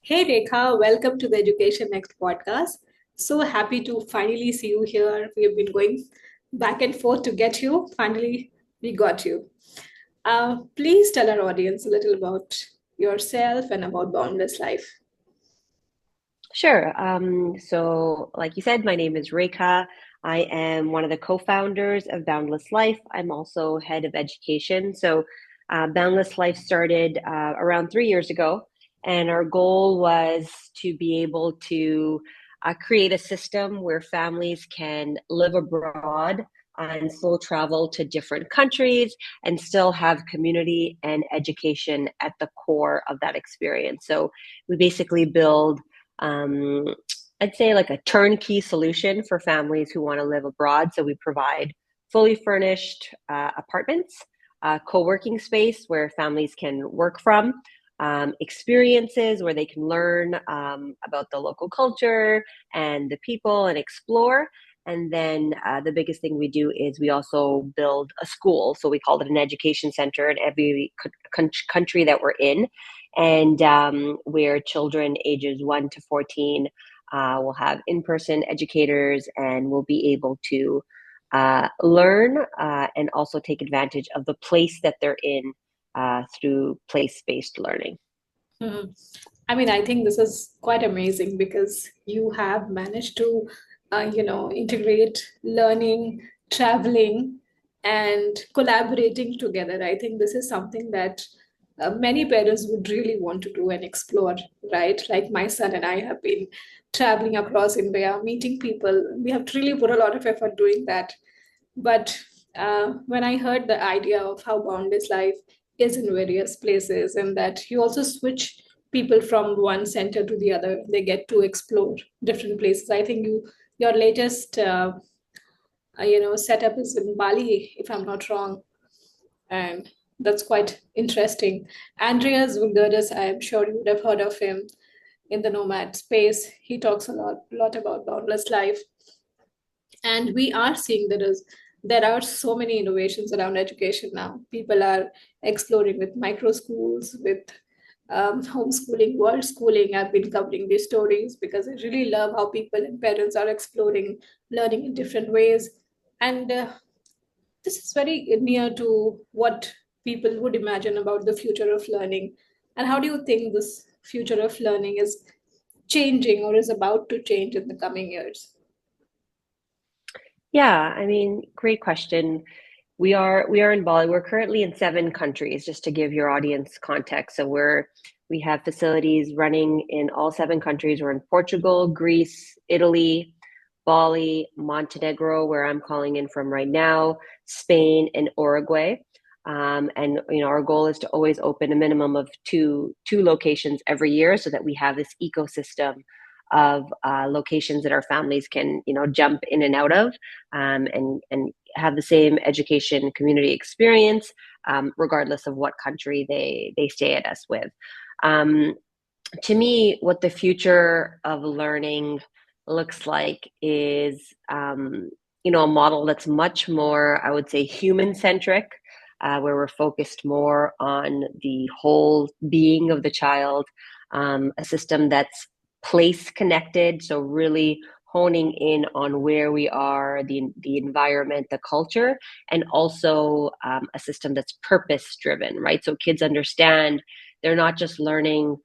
Hey Rekha, welcome to the Education Next podcast. So happy to finally see you here. We have been going back and forth to get you. Finally, we got you. Please tell our audience a little about yourself and about Boundless Life. Sure. Like you said, my name is Rekha. I am one of the co-founders of Boundless Life. I'm also head of education. Boundless Life started around 3 years ago, and our goal was to be able to create a system where families can live abroad and still travel to different countries and still have community and education at the core of that experience. So we basically build um, I'd say like a turnkey solution for families who want to live abroad. So we provide fully furnished apartments, co-working space where families can work from, experiences where they can learn about the local culture and the people and explore. And then the biggest thing we do is we also build a school. So we call it an education center in every country that we're in, and where children ages 1 to 14 will have in-person educators and will be able to learn and also take advantage of the place that they're in through place-based learning. Mhm. I mean, I think this is quite amazing because you have managed to, integrate learning, traveling, and collaborating together. I think this is something that many parents would really want to do and explore, right? Like my son and I have been traveling across India, meeting people. We have really put a lot of effort doing that. But when I heard the idea of how Boundless Life is in various places and that you also switch people from one center to the other, they get to explore different places. I think your latest setup is in Bali, if I'm not wrong, and that's quite interesting. Andreas Vulgaris, I'm sure you would have heard of him in the nomad space. He talks a lot about boundless life, and we are seeing there are so many innovations around education now. People are exploring with micro schools, with homeschooling, world schooling. I've been covering these stories because I really love how people and parents are exploring learning in different ways. And this is very near to what people would imagine about the future of learning. And how do you think this future of learning is changing or is about to change in the coming years? Yeah, I mean, great question. We are in Bali. We're currently in 7 countries, just to give your audience context. We have facilities running in all 7 countries. We're in Portugal, Greece, Italy, Bali, Montenegro, where I'm calling in from right now, Spain, and Uruguay. And our goal is to always open a minimum of two locations every year, so that we have this ecosystem of locations that our families can jump in and out of, and have the same education community experience, regardless of what country they stay at us with. Um, to me, what the future of learning looks like is, a model that's much more, I would say, human centric, where we're focused more on the whole being of the child, a system that's place connected. So really honing in on where we are, the environment, the culture, and also a system that's purpose driven, right? So kids understand they're not just learning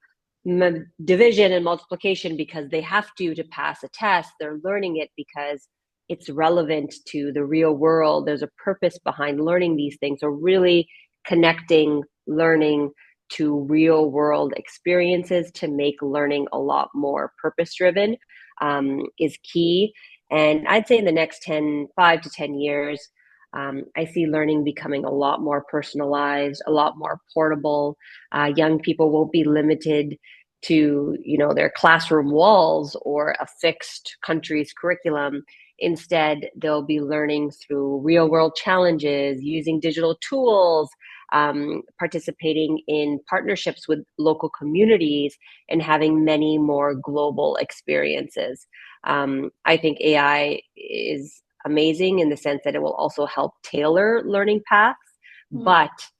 division and multiplication because they have to pass a test. They're learning it because it's relevant to the real world. There's a purpose behind learning these things. So really connecting learning to real world experiences to make learning a lot more purpose driven, is key. And I'd say in the next 5 to 10 years, I see learning becoming a lot more personalized, a lot more portable. Young people won't be limited to their classroom walls or a fixed country's curriculum. Instead, they'll be learning through real world challenges, using digital tools, participating in partnerships with local communities, and having many more global experiences. I think AI is amazing in the sense that it will also help tailor learning paths, Hmm. but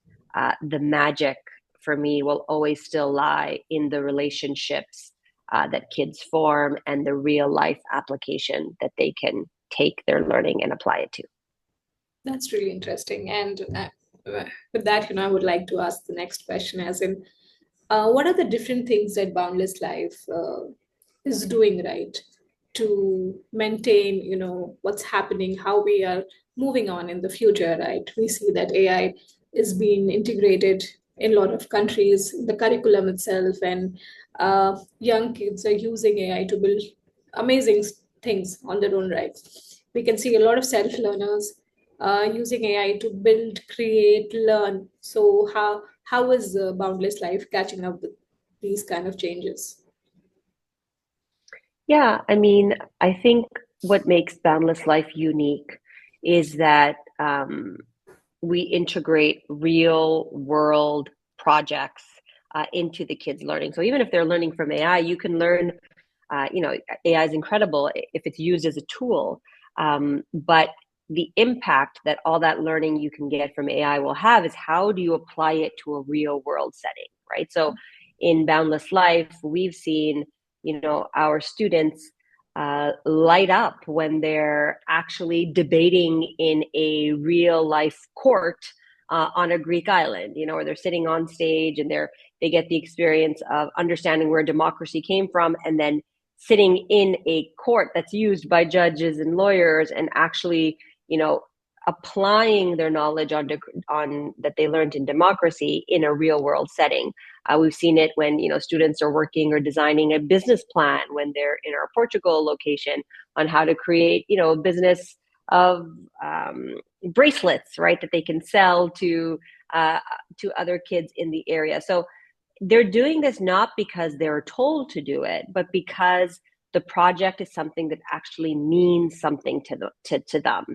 the magic for me will always still lie in the relationships that kids form and the real life application that they can take their learning and apply it to. That's really interesting. And with that, I would like to ask the next question, as in, what are the different things that Boundless Life is doing right to maintain, what's happening, how we are moving on in the future, right? We see that AI is being integrated in a lot of countries, the curriculum itself, and young kids are using AI to build amazing things on their own right. We can see a lot of self-learners using AI to build, create, learn. So how is Boundless Life catching up with these kind of changes? Yeah, I mean, I think what makes Boundless Life unique is that we integrate real world projects into the kids' learning. So even if they're learning from AI, you can learn, AI is incredible if it's used as a tool. But the impact that all that learning you can get from AI will have is how do you apply it to a real world setting, right? So in Boundless Life, we've seen, our students light up when they're actually debating in a real life court on a Greek island, or they're sitting on stage and they get the experience of understanding where democracy came from, and then sitting in a court that's used by judges and lawyers and actually, applying their knowledge on that they learned in democracy in a real world setting. We've seen it when students are working or designing a business plan when they're in our Portugal location on how to create a business of bracelets, right, that they can sell to other kids in the area. So they're doing this not because they're told to do it, but because the project is something that actually means something to them.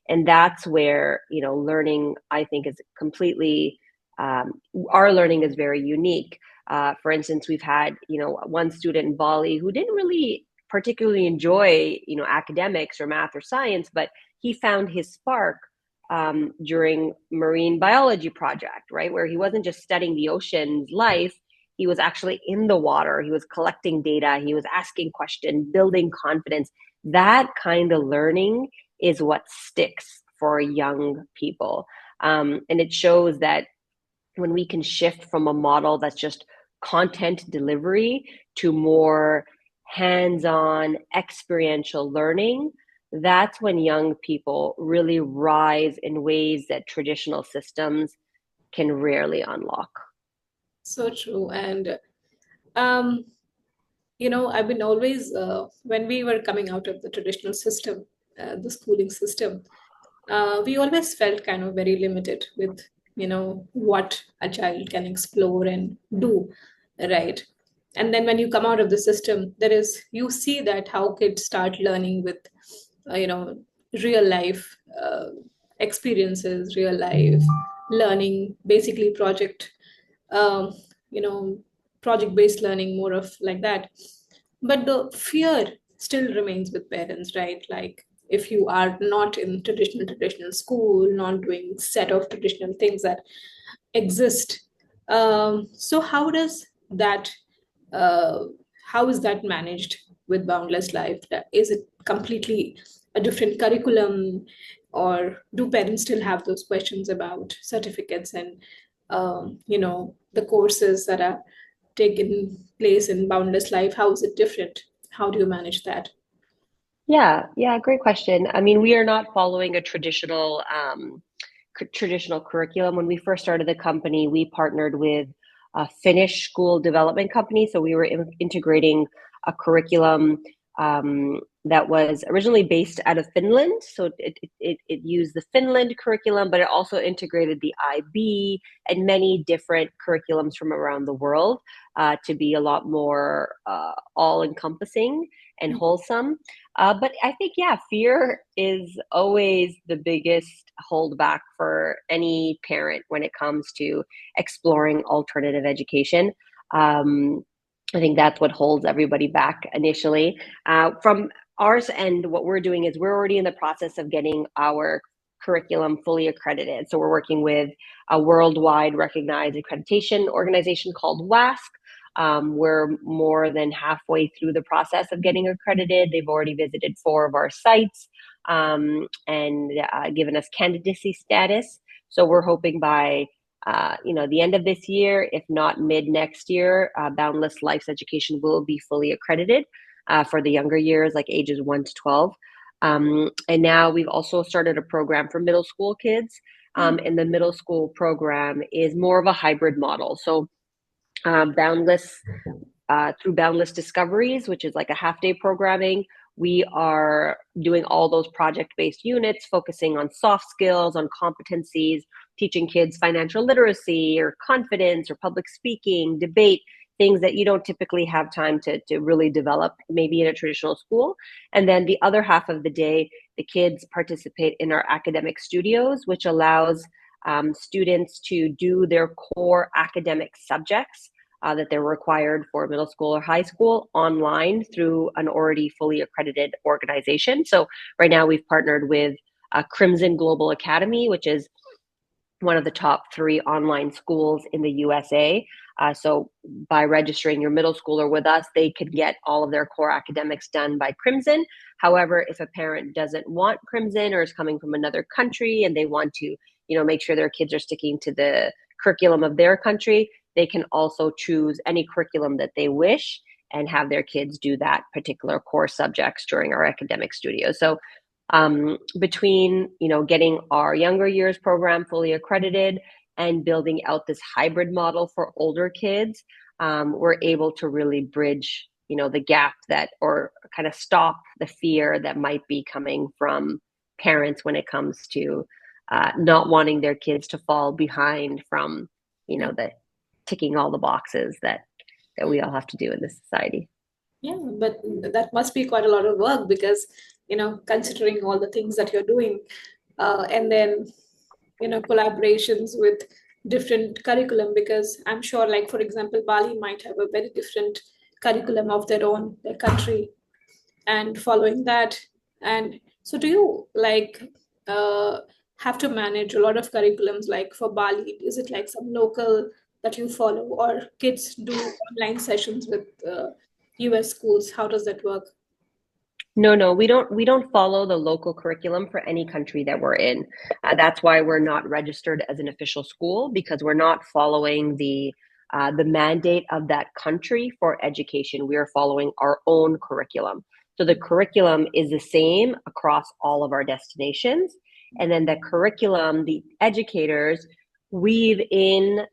And that's where, learning, I think, is completely, our learning is very unique. For instance, we've had, one student in Bali who didn't really particularly enjoy, academics or math or science, but he found his spark during marine biology project, right? Where he wasn't just studying the ocean's life, he was actually in the water. He was collecting data. He was asking questions, building confidence. That kind of learning is what sticks for young people. And it shows that when we can shift from a model that's just content delivery to more hands-on experiential learning, that's when young people really rise in ways that traditional systems can rarely unlock. So true. And um, I've been always, when we were coming out of the traditional system, the schooling system, we always felt kind of very limited with, what a child can explore and do, right? And then when you come out of the system, you see that how kids start learning with, you know, real life experiences, real life learning, basically um, you know, project-based learning, more of like that. But the fear still remains with parents, right? Like if you are not in traditional school, not doing set of traditional things that exist. So uh, how is that managed with Boundless Life? Is it completely a different curriculum, or do parents still have those questions about certificates and the courses that are taking place in Boundless Life? How is it different? How do you manage that? Yeah, great question. I mean, we are not following a traditional curriculum. When we first started the company, we partnered with a Finnish school development company. So we were integrating a curriculum that was originally based out of Finland. So it used the Finland curriculum, but it also integrated the IB and many different curriculums from around the world to be a lot more all-encompassing and wholesome. But I think, yeah, fear is always the biggest holdback for any parent when it comes to exploring alternative education. I think that's what holds everybody back initially. From ours end, what we're doing is we're already in the process of getting our curriculum fully accredited. So we're working with a worldwide recognized accreditation organization called WASC. We're more than halfway through the process of getting accredited. They've already visited 4 of our sites and given us candidacy status. So we're hoping by the end of this year, if not mid next year, Boundless Life's education will be fully accredited for the younger years, like ages 1 to 12. And now we've also started a program for middle school kids. And the middle school program is more of a hybrid model. So Boundless, through Boundless Discoveries, which is like a half-day programming, we are doing all those project-based units, focusing on soft skills, on competencies, teaching kids financial literacy or confidence or public speaking, debate, things that you don't typically have time to really develop maybe in a traditional school. And then the other half of the day, the kids participate in our academic studios, which allows students to do their core academic subjects that they're required for middle school or high school online through an already fully accredited organization. So right now we've partnered with Crimson Global Academy, which is one of the top 3 online schools in the USA. So by registering your middle schooler with us, they could get all of their core academics done by Crimson. However, if a parent doesn't want Crimson or is coming from another country and they want to, make sure their kids are sticking to the curriculum of their country, they can also choose any curriculum that they wish and have their kids do that particular core subjects during our academic studio. So between, getting our younger years program fully accredited and building out this hybrid model for older kids, we're able to really bridge, the gap or kind of stop the fear that might be coming from parents when it comes to not wanting their kids to fall behind from, the ticking all the boxes that we all have to do in this society. Yeah, but that must be quite a lot of work because, considering all the things that you're doing, and then, collaborations with different curriculum, because I'm sure, like, for example, Bali might have a very different curriculum of their own, their country, and following that. And so do you uh, have to manage a lot of curriculums like for Bali? Is it like some local that you follow, or kids do online sessions with US schools? How does that work? No, we don't follow the local curriculum for any country that we're in. That's why we're not registered as an official school, because we're not following the mandate of that country for education. We are following our own curriculum. So the curriculum is the same across all of our destinations. And then the curriculum, the educators weave in,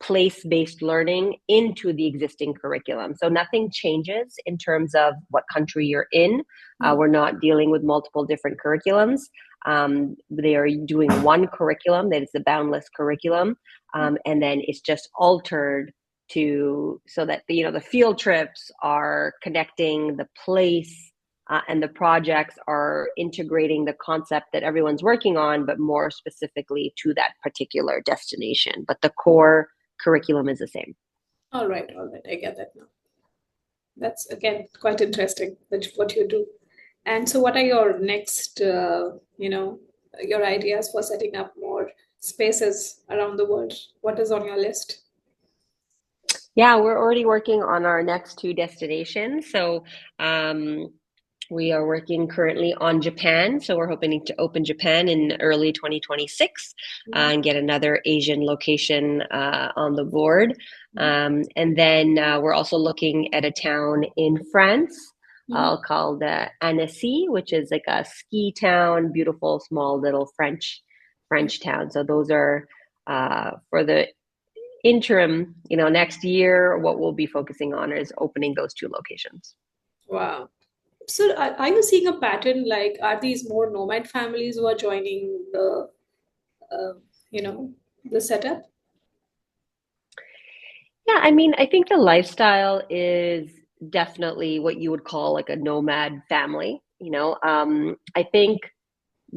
place-based learning into the existing curriculum. So nothing changes in terms of what country you're in. We're not dealing with multiple different curriculums. They are doing one curriculum, that is the Boundless curriculum. And then it's just altered so that the field trips are connecting the place, and the projects are integrating the concept that everyone's working on, but more specifically to that particular destination. But the core curriculum is the same. All right, I get that now. That's again quite interesting, that what you do. And so, what are your next, your ideas for setting up more spaces around the world? What is on your list? Yeah, we're already working on our next 2 destinations. So we are working currently on Japan. So we're hoping to open Japan in early 2026 and get another Asian location on the board. And then we're also looking at a town in France called Annecy, which is like a ski town, beautiful, small, little French town. So those are for the interim, next year, what we'll be focusing on is opening those 2 locations. Wow. So, are you seeing a pattern? Like, are these more nomad families who are joining uh, you know, the setup? Yeah, I mean, I think the lifestyle is definitely what you would call like a nomad family. I think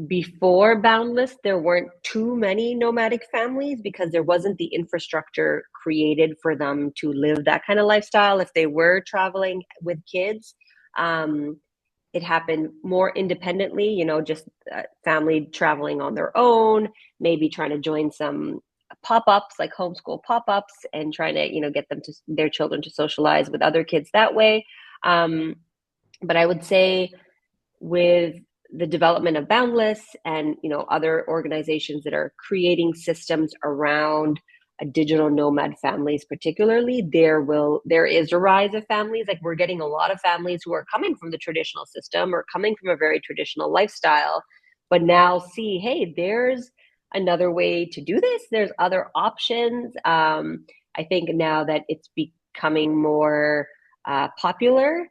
before Boundless, there weren't too many nomadic families because there wasn't the infrastructure created for them to live that kind of lifestyle if they were traveling with kids. it happened more independently, just family traveling on their own, maybe trying to join some pop-ups, like homeschool pop-ups, and trying to, get their children to socialize with other kids that way. But I would say with the development of Boundless and other organizations that are creating systems around digital nomad families, particularly, there is a rise of families. Like, we're getting a lot of families who are coming from the traditional system or coming from a very traditional lifestyle, but now see, hey, there's another way to do this. There's other options. I think now that it's becoming more popular,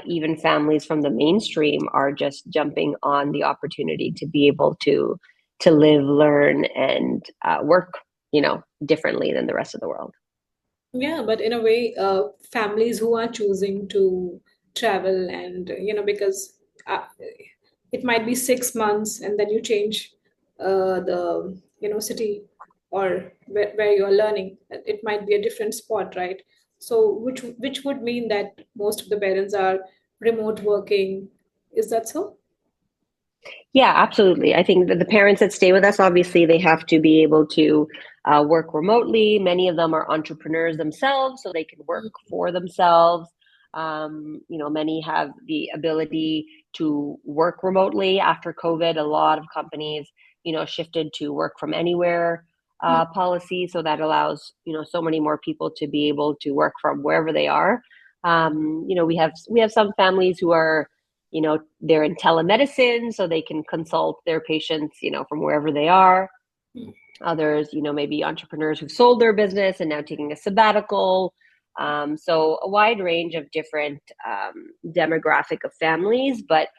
even families from the mainstream are just jumping on the opportunity to be able to live, learn, and work, differently than the rest of the world. Yeah, but in a way, families who are choosing to travel and, because it might be 6 months and then you change the, city or where you're learning, it might be a different spot, right? So which would mean that most of the parents are remote working. Is that so? Yeah, absolutely. I think that the parents that stay with us, obviously, they have to be able to work remotely. Many of them are entrepreneurs themselves, so they can work for themselves. Many have the ability to work remotely after COVID. A lot of companies, shifted to work from anywhere policy, so that allows so many more people to be able to work from wherever they are. We have some families who are they're in telemedicine, so they can consult their patients from wherever they are. Others maybe entrepreneurs who've sold their business and now taking a sabbatical. So a wide range of different demographic of families, but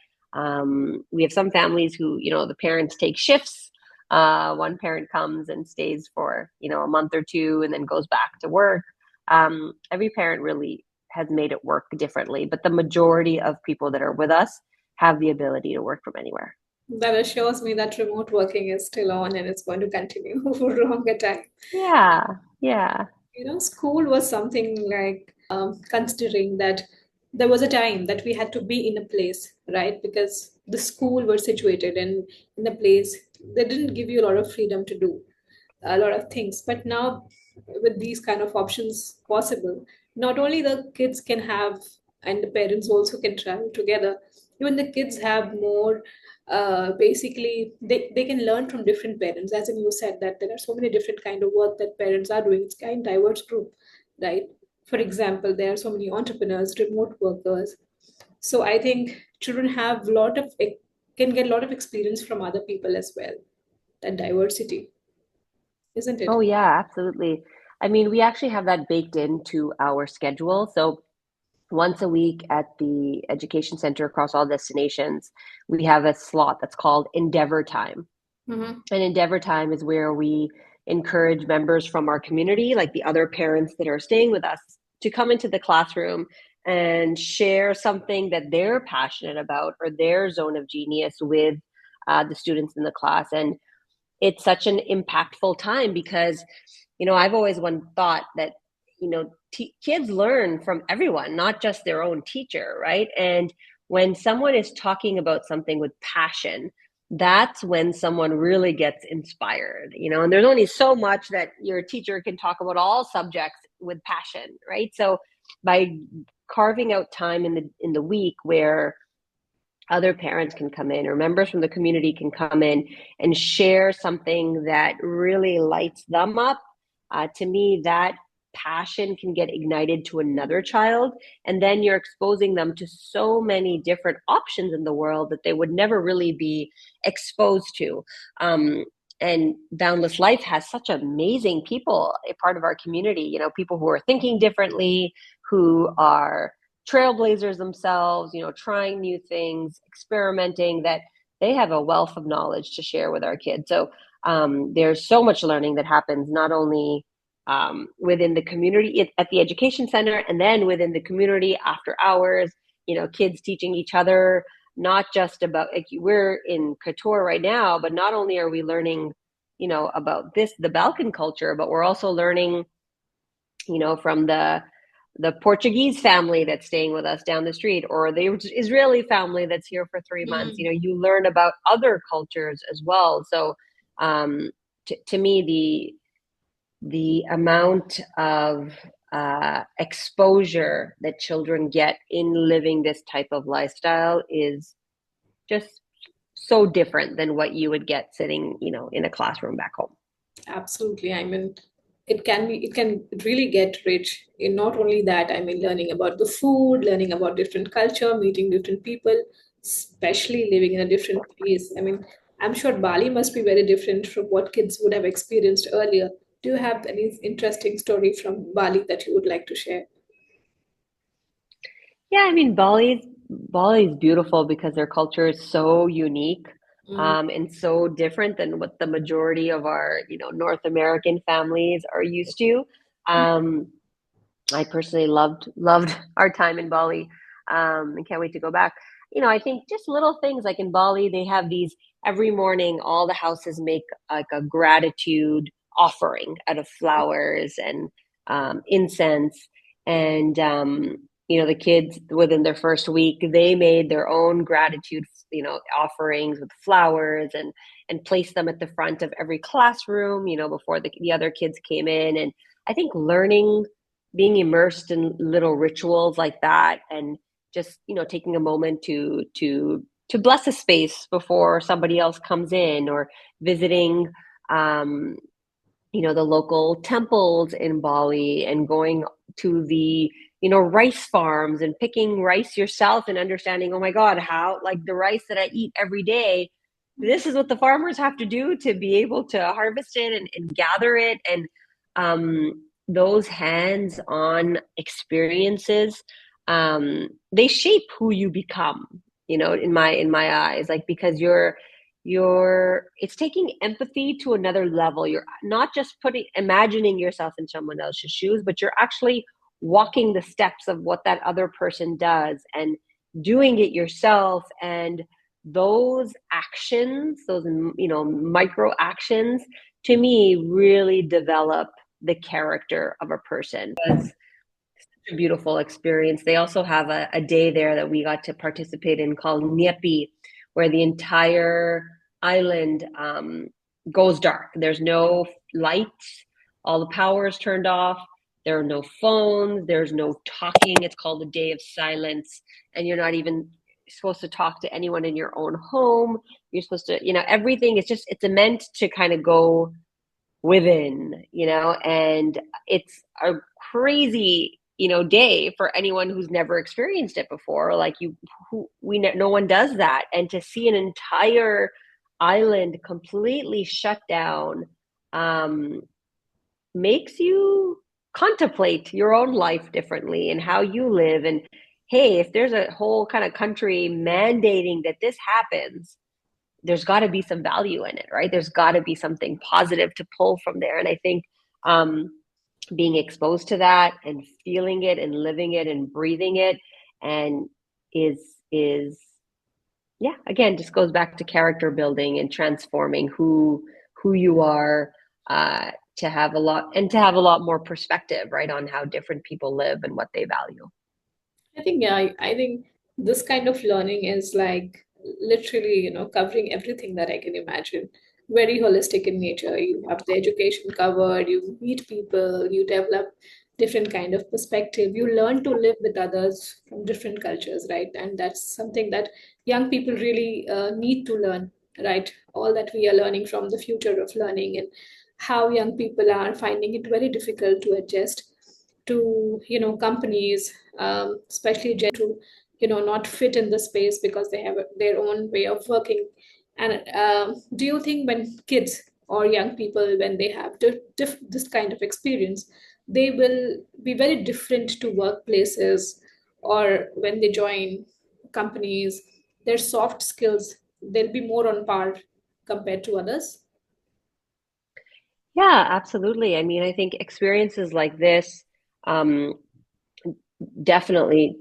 we have some families who the parents take shifts. One parent comes and stays for a month or two and then goes back to work. Every parent really has made it work differently, but the majority of people that are with us have the ability to work from anywhere. That assures me that remote working is still on and it's going to continue for a longer time. Yeah, yeah. School was something like considering that there was a time that we had to be in a place, right? Because the school were situated in a place, they didn't give you a lot of freedom to do a lot of things. But now, with these kind of options possible, not only the kids can have, and the parents also can travel together, even the kids have more. Basically, they can learn from different parents. As in, you said that there are so many different kind of work that parents are doing. It's kind of diverse group, right? For example, there are so many entrepreneurs, remote workers. So I think children have lot of can get a lot of experience from other people as well. That diversity, isn't Oh, it? yeah, absolutely. I mean, we actually have that baked into our schedule. So once a week at the education center across all destinations, we have a slot that's called Endeavor Time. Mm-hmm. And Endeavor Time is where we encourage members from our community, like the other parents that are staying with us, to come into the classroom and share something that they're passionate about or their zone of genius with the students in the class. And it's such an impactful time because I've always one thought that kids learn from everyone, not just their own teacher, right? And when someone is talking about something with passion, that's when someone really gets inspired, and there's only so much that your teacher can talk about all subjects with passion, right? So by carving out time in the week where other parents can come in or members from the community can come in and share something that really lights them up. To me, that passion can get ignited to another child. And then you're exposing them to so many different options in the world that they would never really be exposed to. And Boundless Life has such amazing people, a part of our community, people who are thinking differently, who are trailblazers themselves, trying new things, experimenting, that they have a wealth of knowledge to share with our kids. So there's so much learning that happens not only within the community at the education center, and then within the community after hours, kids teaching each other, not just about, like, we're in Couture right now, but not only are we learning, about the Balkan culture, but we're also learning, from the the Portuguese family that's staying with us down the street, or the Israeli family that's here for 3 months. Mm, You learn about other cultures as well. So um, to me, the amount of exposure that children get in living this type of lifestyle is just so different than what you would get sitting, in a classroom back home. absolutely. I mean, it can really get rich in not only that, I mean, learning about the food, learning about different culture, meeting different people, especially living in a different place. I mean, I'm sure Bali must be very different from what kids would have experienced earlier. Do you have any interesting story from Bali that you would like to share? Yeah, I mean, Bali's beautiful because their culture is so unique, Mm, and so different than what the majority of our, North American families are used to. Um, I personally loved our time in Bali, and can't wait to go back. I think just little things like in Bali, they have these every morning. All the houses make like a gratitude offering out of flowers and incense, and the kids within their first week, they made their own gratitude, offerings with flowers and placed them at the front of every classroom, before the other kids came in, and I think learning being immersed in little rituals like that, and just taking a moment to bless a space before somebody else comes in, or visiting um the local temples in Bali, and going to the rice farms and picking rice yourself, and understanding, oh my god, how, like, the rice that I eat every day, this is what the farmers have to do to be able to harvest it and gather it. And those hands-on experiences, they shape who you become, in my eyes, like, because it's taking empathy to another level. You're not just imagining yourself in someone else's shoes, but you're actually walking the steps of what that other person does and doing it yourself. And those actions, those micro actions, to me, really develop the character of a person. It's a beautiful experience. They also have a day there that we got to participate in called Nyepi, where the entire island goes dark. There's no lights, all the power is turned off. There are no phones, there's no talking. It's called a day of silence, and you're not even supposed to talk to anyone in your own home. You're supposed to, everything is just, it's meant to kind of go within, and it's a crazy, day for anyone who's never experienced it before. Like, no one does that. And to see an entire island completely shut down, um, makes you contemplate your own life differently and how you live. And hey, if there's a whole kind of country mandating that this happens, there's got to be some value in it, right? There's got to be something positive to pull from there. And I think um, being exposed to that and feeling it and living it and breathing it, and is yeah, again, just goes back to character building and transforming who you are, to have a lot more perspective, right, on how different people live and what they value. I think, yeah, I think this kind of learning is like literally, covering everything that I can imagine. Very holistic in nature. You have the education covered, you meet people, you develop different kind of perspective. You learn to live with others from different cultures, right? And that's something that young people really need to learn, right? All that we are learning from the future of learning, and how young people are finding it very difficult to adjust to companies, especially to not fit in the space because they have their own way of working. And do you think when kids or young people, when they have this kind of experience, they will be very different to workplaces, or when they join companies, their soft skills, they'll be more on par compared to others? Yeah, absolutely. I mean, I think experiences like this, um, definitely,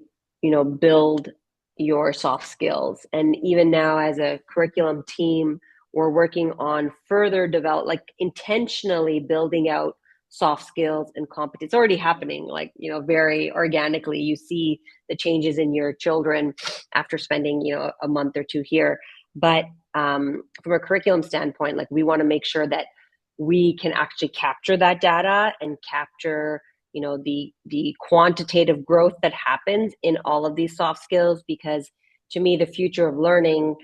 build your soft skills. And even now, as a curriculum team, we're working on further develop, like, intentionally building out soft skills and competence. It's already happening, like, very organically. You see the changes in your children after spending, a month or two here. But from a curriculum standpoint, like, we want to make sure that we can actually capture that data and capture, the quantitative growth that happens in all of these soft skills. Because to me, the future of learning,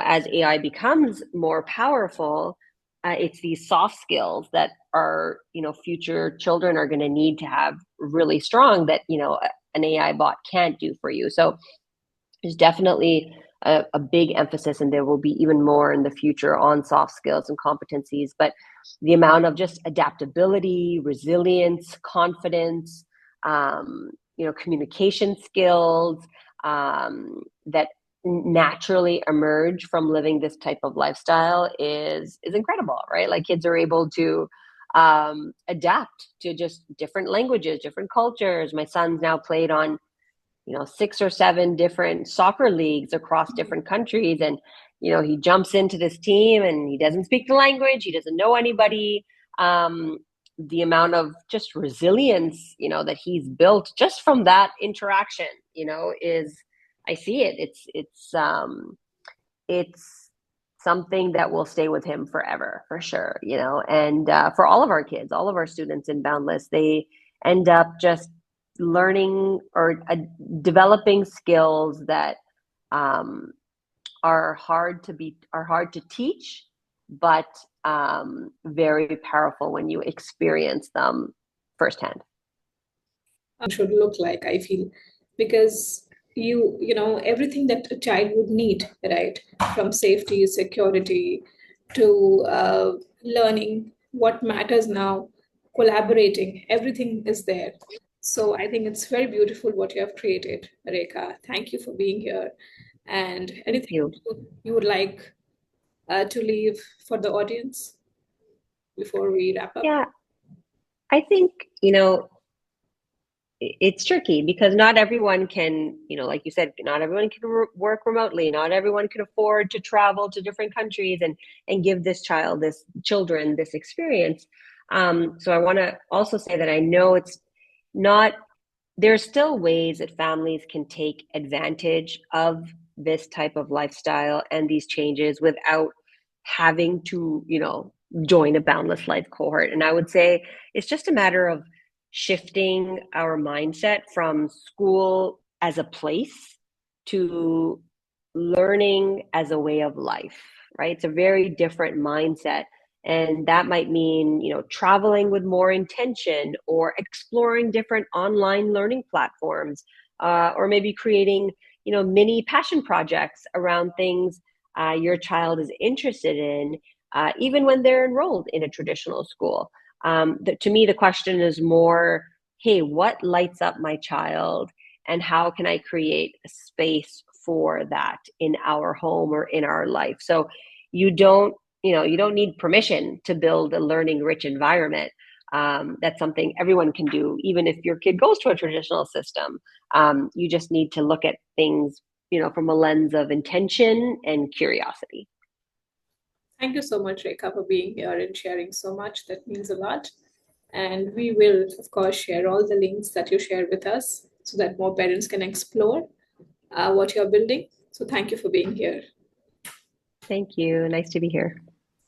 as AI becomes more powerful, it's these soft skills that our, future children are going to need to have really strong, that, an AI bot can't do for you. So there's definitely a big emphasis, and there will be even more in the future on soft skills and competencies. But the amount of just adaptability, resilience, confidence, communication skills, that naturally emerge from living this type of lifestyle is incredible, right? Like, kids are able to adapt to just different languages, different cultures. My son's now played on 6 or 7 different soccer leagues across different countries, and he jumps into this team and he doesn't speak the language, he doesn't know anybody. The amount of just resilience that he's built just from that interaction is, I see it. It's something that will stay with him forever, for sure. And for all of our kids, all of our students in Boundless, they end up just learning or developing skills that are hard to teach, but very powerful when you experience them firsthand. Should look like, I feel, because everything that a child would need, right, from safety, security, to learning what matters now, collaborating, everything is there. So I think it's very beautiful what you have created, Rekha. Thank you for being here. And Thank anything you. you would like to leave for the audience before we wrap up? Yeah, I think, it's tricky because not everyone can, like you said, not everyone can work remotely. Not everyone can afford to travel to different countries and give this children this experience. So I want to also say that I know it's not, there's still ways that families can take advantage of this type of lifestyle and these changes without having to, join a Boundless Life cohort. And I would say it's just a matter of shifting our mindset from school as a place to learning as a way of life, right? It's a very different mindset. And that might mean, traveling with more intention, or exploring different online learning platforms, or maybe creating, mini passion projects around things your child is interested in, even when they're enrolled in a traditional school. To me, the question is more, hey, what lights up my child, and how can I create a space for that in our home or in our life? So you don't need permission to build a learning rich environment. That's something everyone can do, even if your kid goes to a traditional system. You just need to look at things, from a lens of intention and curiosity. Thank you so much, Rekha, for being here and sharing so much. That means a lot. And we will, of course, share all the links that you share with us so that more parents can explore what you're building. So thank you for being here. Thank you. Nice to be here.